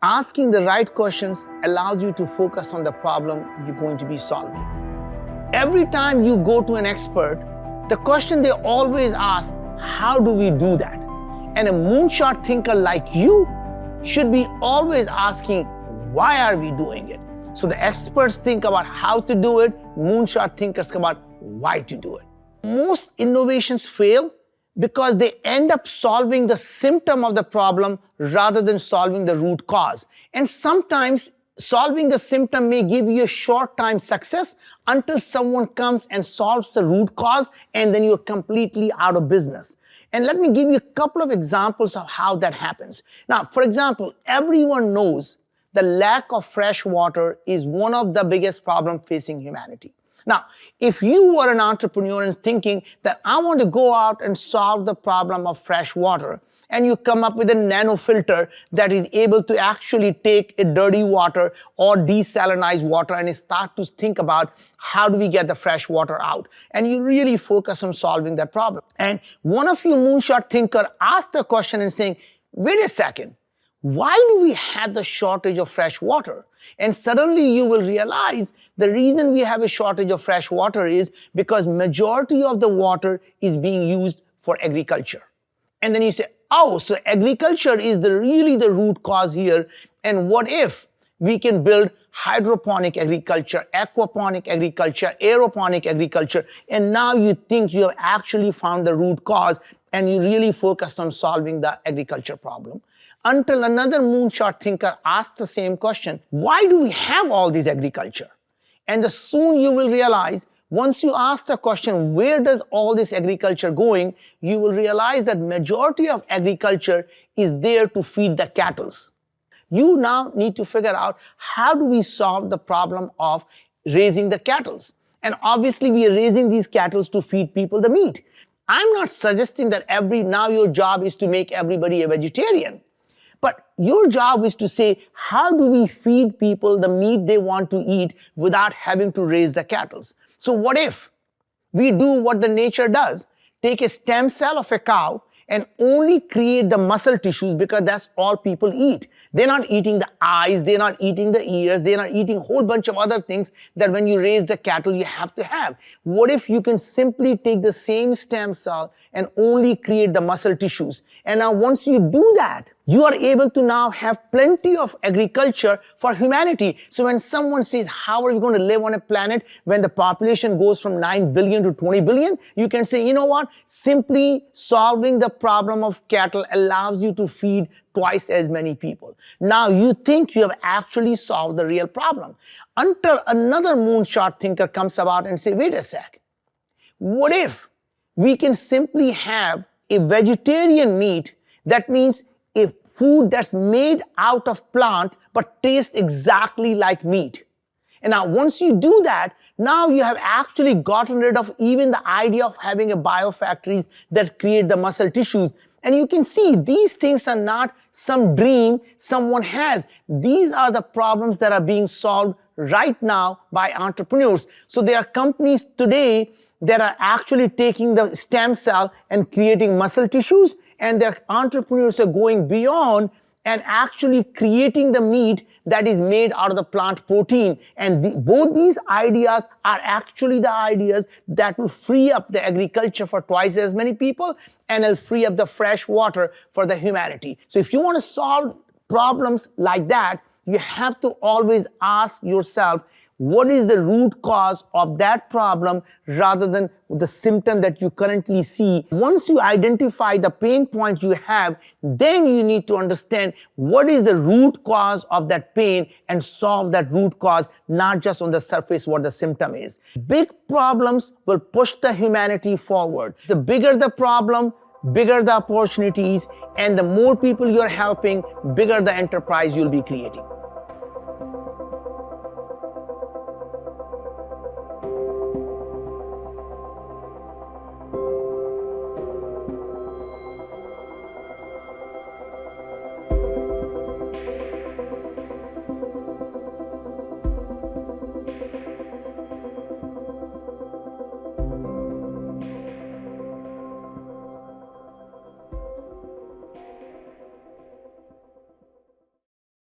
Asking the right questions allows you to focus on the problem you're going to be solving. Every time you go to an expert, the question they always ask, how do we do that? And a moonshot thinker like you should be always asking, why are we doing it? So the experts think about how to do it, moonshot thinkers think about why to do it. Most innovations fail because they end up solving the symptom of the problem rather than solving the root cause. And sometimes solving the symptom may give you a short-time success until someone comes and solves the root cause, and then you're completely out of business. And let me give you a couple of examples of how that happens. Now, for example, everyone knows the lack of fresh water is one of the biggest problems facing humanity. Now, if you were an entrepreneur and thinking that I want to go out and solve the problem of fresh water, and you come up with a nano filter that is able to actually take a dirty water or desalinized water and start to think about how do we get the fresh water out, and you really focus on solving that problem. And one of you moonshot thinker asked the question and saying, wait a second, why do we have the shortage of fresh water? And suddenly you will realize the reason we have a shortage of fresh water is because majority of the water is being used for agriculture. And then you say, oh, so agriculture is really the root cause here. And what if we can build hydroponic agriculture, aquaponic agriculture, aeroponic agriculture, and now you think you have actually found the root cause and you really focus on solving the agriculture problem. Until another moonshot thinker asked the same question, why do we have all this agriculture? And soon you will realize, once you ask the question, where does all this agriculture going, you will realize that majority of agriculture is there to feed the cattle. You now need to figure out how do we solve the problem of raising the cattle. And obviously we are raising these cattle to feed people the meat. I'm not suggesting that now your job is to make everybody a vegetarian. But your job is to say, how do we feed people the meat they want to eat without having to raise the cattle? So what if we do what the nature does? Take a stem cell of a cow and only create the muscle tissues, because that's all people eat. They're not eating the eyes, they're not eating the ears, they're not eating a whole bunch of other things that when you raise the cattle you have to have. What if you can simply take the same stem cell and only create the muscle tissues? And now once you do that, you are able to now have plenty of agriculture for humanity. So when someone says, how are you going to live on a planet when the population goes from 9 billion to 20 billion? You can say, you know what? Simply solving the problem of cattle allows you to feed twice as many people. Now you think you have actually solved the real problem. Until another moonshot thinker comes about and say, wait a sec. What if we can simply have a vegetarian meat? That means a food that's made out of plant but tastes exactly like meat. And now once you do that, now you have actually gotten rid of even the idea of having a biofactories that create the muscle tissues. And you can see these things are not some dream someone has. These are the problems that are being solved right now by entrepreneurs. So there are companies today that are actually taking the stem cell and creating muscle tissues, and their entrepreneurs are going beyond and actually creating the meat that is made out of the plant protein. And both these ideas are actually the ideas that will free up the agriculture for twice as many people, and will free up the fresh water for the humanity. So if you want to solve problems like that, you have to always ask yourself, what is the root cause of that problem rather than the symptom that you currently see? Once you identify the pain point you have, then you need to understand what is the root cause of that pain and solve that root cause, not just on the surface what the symptom is. Big problems will push the humanity forward. The bigger the problem, bigger the opportunities, and the more people you're helping, bigger the enterprise you'll be creating.